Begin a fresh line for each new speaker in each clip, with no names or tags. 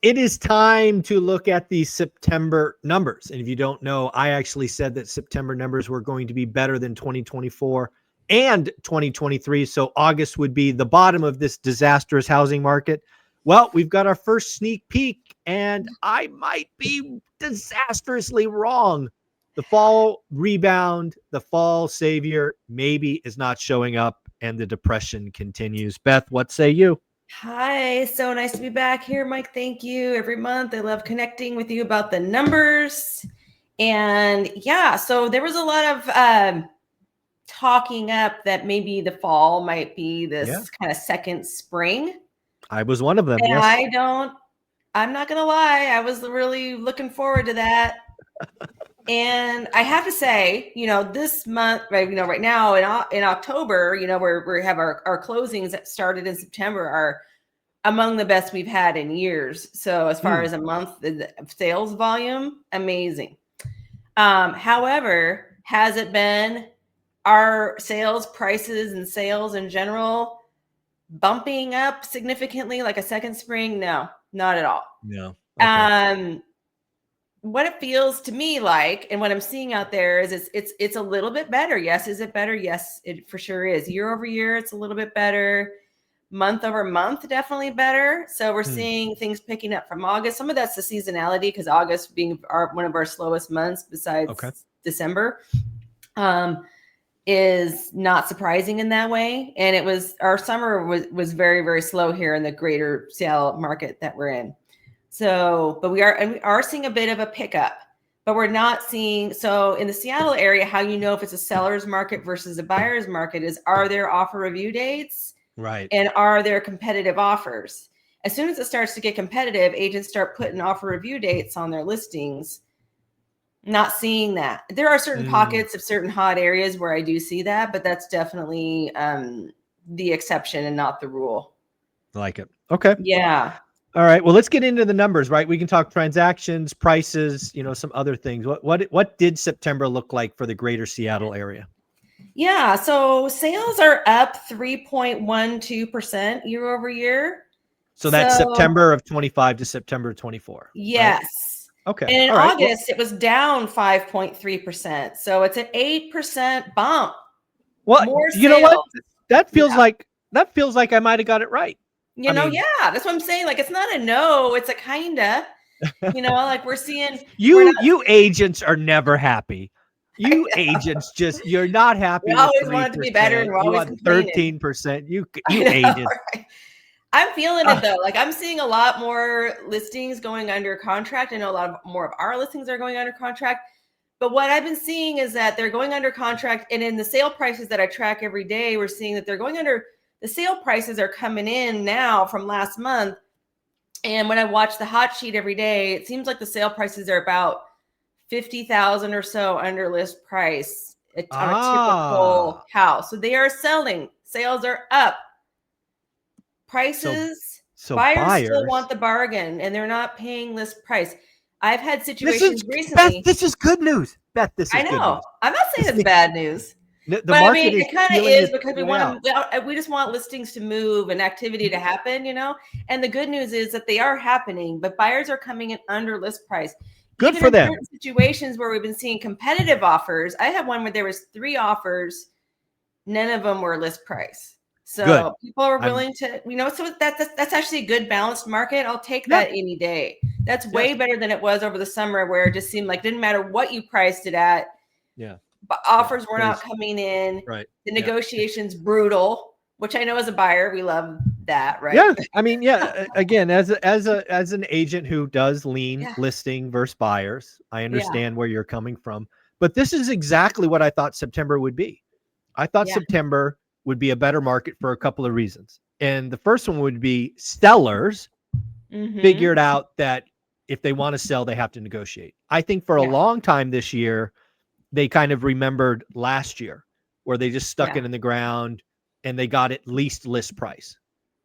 It is time to look at the September numbers. And if you don't know, I actually said that September numbers were going to be better than 2024 and 2023. So August would be the bottom of this disastrous housing market. Well, we've got our first sneak peek, and I might be disastrously wrong. The fall rebound, the fall savior maybe is not showing up, and the depression continues. Beth, what say you?
Hi, so nice to be back here, Mike. Thank you. Every month, I love connecting with you about the numbers. And yeah, so there was a lot of talking up that maybe the fall might be this kind of second spring.
I was one of them.
And
Yes.
I'm not going to lie, I was really looking forward to that. And I have to say, this month, right now in October, we have our closings that started in September are among the best we've had in years. So as far as a month, the sales volume, amazing. However, has it been our sales prices and sales in general bumping up significantly like a second spring? No, not at all.
No. Okay.
What it feels to me like, and what I'm seeing out there is it's a little bit better. Yes. Is it better? Yes, it for sure is. Year over year, it's a little bit better. Month over month, definitely better. So we're seeing things picking up from August. Some of that's the seasonality, because August being one of our slowest months besides December, is not surprising in that way. And our summer was very, very slow here in the greater Seattle market that we're in. So, but we are seeing a bit of a pickup, but we're not seeing, so in the Seattle area, how you know if it's a seller's market versus a buyer's market is, are there offer review dates?
Right.
And are there competitive offers? As soon as it starts to get competitive, agents start putting offer review dates on their listings. Not seeing that. There are certain pockets of certain hot areas where I do see that, but that's definitely the exception and not the rule.
I like it. Okay.
Yeah.
All right. Well, let's get into the numbers, right? We can talk transactions, prices, some other things. What did September look like for the greater Seattle area?
Yeah. So sales are up 3.12% year over year.
So that's September of 25 to September of 24.
Yes.
Right? Okay.
And in August, it was down 5.3%. So it's an 8% bump.
Well, you know what? That feels like I might have got it right.
Yeah, that's what I'm saying. Like, it's not a no, it's a kinda, like we're seeing.
You agents are never happy. You agents you're not happy.
We always want it to be better, and we're always complaining.
13%. You agents.
Right? I'm feeling it though. Like, I'm seeing a lot more listings going under contract. I know a lot more of our listings are going under contract. But what I've been seeing is that they're going under contract, and in the sale prices that I track every day, we're seeing that they're going under. The sale prices are coming in now from last month. And when I watch the hot sheet every day, it seems like the sale prices are about $50,000 or so under list price on a typical house. So they are selling. Sales are up. Prices,
so
buyers still want the bargain, and they're not paying list price. I've had situations recently.
Beth, this is good news. Beth, this is
I know.
Good news.
I'm not saying it's bad news.
But I mean,
it kind of is, because we just want listings to move and activity to happen, And the good news is that they are happening, but buyers are coming in under list price.
Good for them.
Certain situations where we've been seeing competitive offers. I had one where there was 3 offers, none of them were list price. So people are willing to, so that's actually a good balanced market. I'll take that any day. That's way better than it was over the summer, where it just seemed like it didn't matter what you priced it at.
Yeah.
But offers were not coming in.
Right.
The negotiations brutal, which I know as a buyer, we love that, right?
Yeah. I mean, again, as an agent who does lean listing versus buyers, I understand where you're coming from. But this is exactly what I thought September would be. I thought September would be a better market for a couple of reasons. And the first one would be sellers figured out that if they want to sell, they have to negotiate. I think for a long time this year, they kind of remembered last year where they just stuck it in the ground and they got at least list price,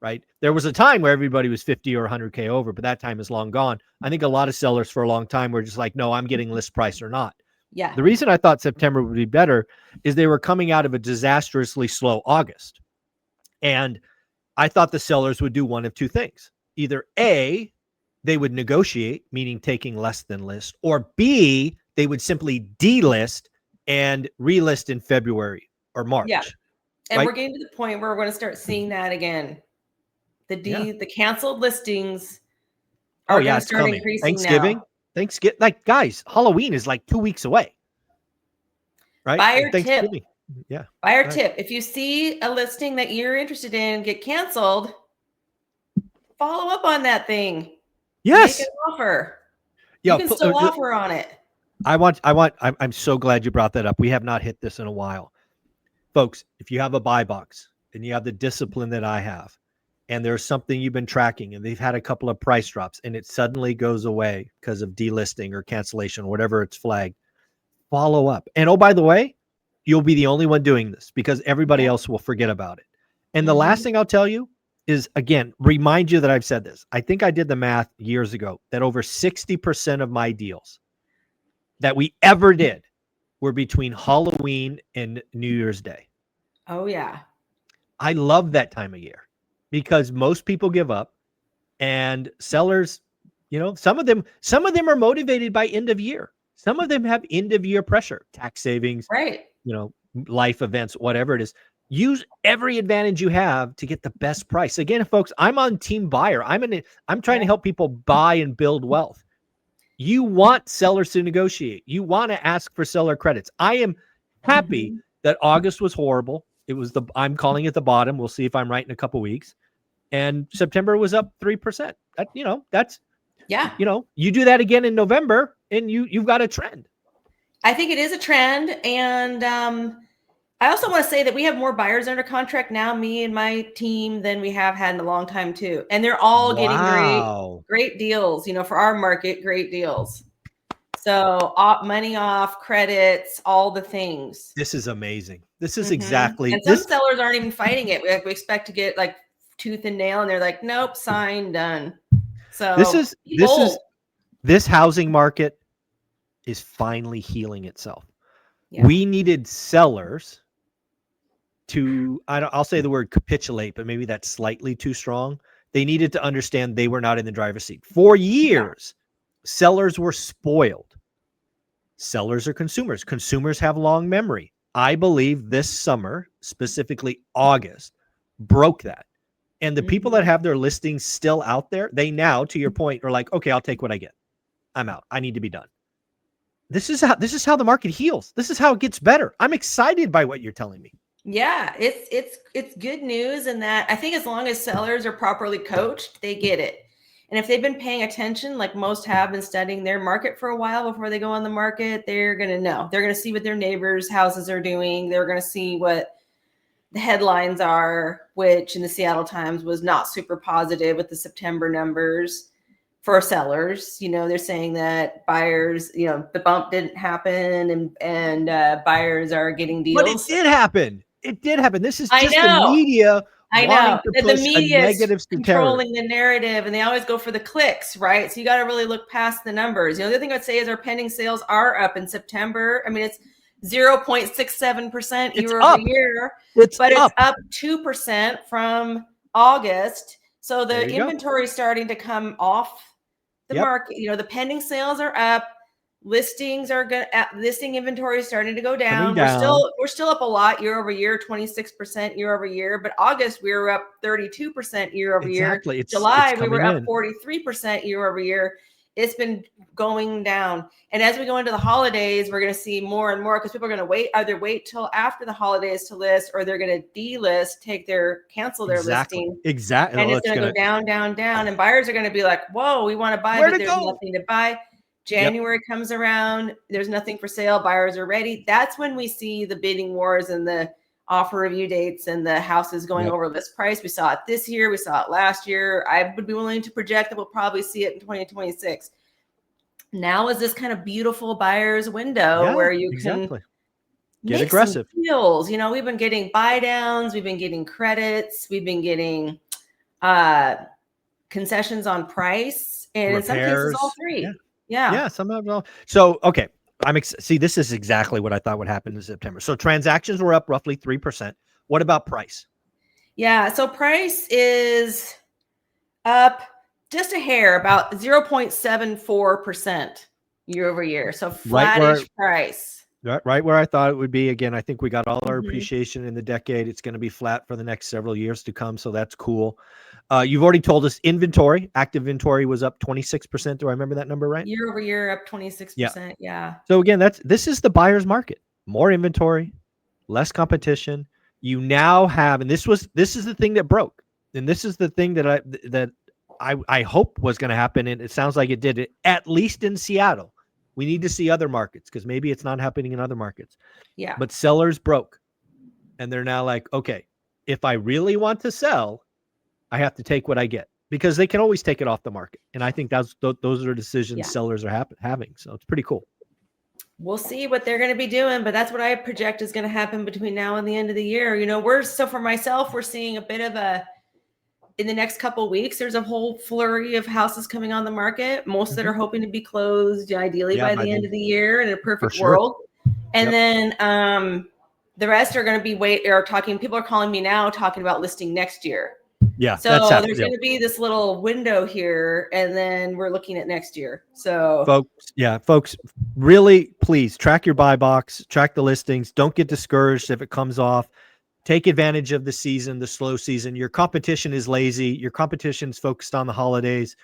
right? There was a time where everybody was 50 or 100K over, but that time is long gone. I think a lot of sellers for a long time were just like, no, I'm getting list price or not.
Yeah.
The reason I thought September would be better is they were coming out of a disastrously slow August. And I thought the sellers would do one of two things. Either A, they would negotiate, meaning taking less than list, or B, they would simply delist and relist in February or March.
Yeah. And
right?
we're getting to the point where we're going to start seeing that again.
Yeah.
The canceled listings are going to
it's
start
coming.
increasing now.
Thanksgiving, like guys, Halloween is like 2 weeks away. Right?
Buyer tip.
Thanksgiving. Yeah.
Buyer tip. If you see a listing that you're interested in get canceled, follow up on that thing.
Yes.
Make an offer.
Yeah,
you can still offer on it.
I'm so glad you brought that up. We have not hit this in a while. Folks, if you have a buy box and you have the discipline that I have, and there's something you've been tracking and they've had a couple of price drops and it suddenly goes away because of delisting or cancellation, whatever it's flagged, follow up. And oh, by the way, you'll be the only one doing this because everybody else will forget about it. And the last thing I'll tell you is, again, remind you that I've said this. I think I did the math years ago that over 60% of my deals that we ever did were between Halloween and New Year's Day.
Oh, yeah.
I love that time of year because most people give up and sellers, some of them are motivated by end of year. Some of them have end of year pressure, tax savings,
right?
Life events, whatever it is. Use every advantage you have to get the best price. Again, folks, I'm on team buyer. I'm trying to help people buy and build wealth. You want sellers to negotiate. You want to ask for seller credits. I am happy that August was horrible. It was I'm calling it the bottom. We'll see if I'm right in a couple weeks. And September was up 3%. You do that again in November and you've got a trend.
I think it is a trend. And I also want to say that we have more buyers under contract now, me and my team, than we have had in a long time too. And they're all getting great deals, for our market, great deals. So money off, credits, all the things.
This is amazing. This is exactly.
And some sellers aren't even fighting it. We expect to get like tooth and nail, and they're like, nope, sign, done. So
this housing market is finally healing itself. Yeah. We needed sellers to, I'll say the word capitulate, but maybe that's slightly too strong. They needed to understand they were not in the driver's seat. For years, sellers were spoiled. Sellers are consumers. Consumers have long memory. I believe this summer, specifically August, broke that. And the people that have their listings still out there, they now, to your point, are like, okay, I'll take what I get. I'm out. I need to be done. This is how the market heals. This is how it gets better. I'm excited by what you're telling me.
Yeah, it's good news in that I think as long as sellers are properly coached, they get it. And if they've been paying attention, like most have been studying their market for a while before they go on the market, they're going to know. They're going to see what their neighbors' houses are doing. They're going to see what the headlines are, which in the Seattle Times was not super positive with the September numbers for sellers. They're saying that buyers, the bump didn't happen and buyers are getting deals.
But it did happen. It did happen. This is just the media.
I know that the media is controlling the narrative, and they always go for the clicks, right? So you got to really look past the numbers. The other thing I'd say is our pending sales are up in September. I mean, it's 0.67% year over year, but it's up 2% from August. So the inventory is starting to come off the market. The pending sales are up. Listings are good. Listing inventory is starting to go down. We're still up a lot year over year, 26% year over year. But August we were up 32% year over year. July we were up 43% year over year. It's been going down. And as we go into the holidays, we're going to see more and more because people are going to either wait till after the holidays to list, or they're going to delist, cancel their listing.
Exactly.
And it's going to go down, down, down. And buyers are going to be like, whoa, we want to buy, but there's nothing to buy. January comes around, there's nothing for sale, buyers are ready. That's when we see the bidding wars and the offer review dates and the houses going over list price. We saw it this year, we saw it last year. I would be willing to project that we'll probably see it in 2026. Now is this kind of beautiful buyer's window where you can
get aggressive
deals. We've been getting buy downs, we've been getting credits, we've been getting concessions on price, and in some cases all three. Yeah.
Somehow. So, okay. See, this is exactly what I thought would happen in September. So transactions were up roughly 3%. What about price?
Yeah. So price is up just a hair, about 0.74% year over year. So flattish price.
Right where I thought it would be. Again, I think we got all our appreciation in the decade. It's going to be flat for the next several years to come. So that's cool. You've already told us inventory, active inventory was up 26%. Do I remember that number right?
Year over year, up 26%. Yeah.
So again, this is the buyer's market. More inventory, less competition. You now have, and this is the thing that broke. And this is the thing that I hope was going to happen. And it sounds like it did, at least in Seattle. We need to see other markets because maybe it's not happening in other markets.
Yeah.
But sellers broke. And they're now like, okay, if I really want to sell, I have to take what I get, because they can always take it off the market. And I think those are decisions sellers are having. So it's pretty cool.
We'll see what they're going to be doing, but that's what I project is going to happen between now and the end of the year. You know, so for myself, we're seeing a bit of in the next couple of weeks, there's a whole flurry of houses coming on the market. Most that are hoping to be closed ideally by the end of the year in a perfect world. And then the rest are going to be people are calling me now talking about listing next year.
Yeah.
So there's going to be this little window here, and then we're looking at next year. So
folks, really, please track your buy box, track the listings. Don't get discouraged if it comes off. Take advantage of the season, the slow season. Your competition is lazy. Your competition is focused on the holidays.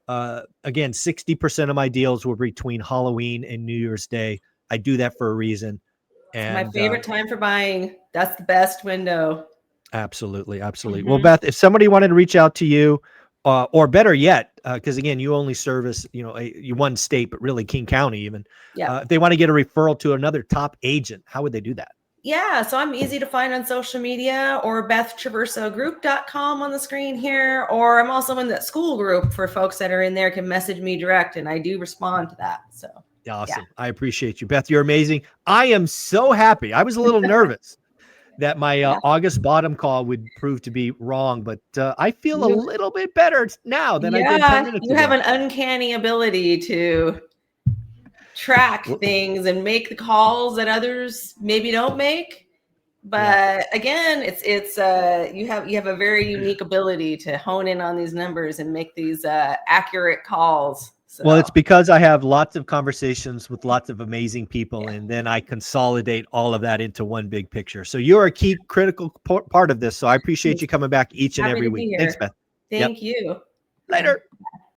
Again, 60% of my deals were between Halloween and New Year's Day. I do that for a reason. And
it's my favorite time for buying. That's the best window.
Absolutely. Well, Beth, if somebody wanted to reach out to you, or better yet, because again, you only service, one state, but really King County even. If they want to get a referral to another top agent, how would they do that?
Yeah, so I'm easy to find on social media, or BethTraversogroup.com on the screen here, or I'm also in that school group for folks that are in there can message me direct, and I do respond to that. So
awesome. I appreciate you, Beth. You're amazing. I am so happy. I was a little nervous that my August bottom call would prove to be wrong, but I feel a little bit better now than I did 10 minutes ago.
You have an uncanny ability to track things and make the calls that others maybe don't make. But again, it's you have a very unique ability to hone in on these numbers and make these accurate calls. So.
Well, it's because I have lots of conversations with lots of amazing people, and then I consolidate all of that into one big picture. So you're a key critical part of this. So I appreciate you coming back each and every week. Thanks, Beth.
Thank you.
Later.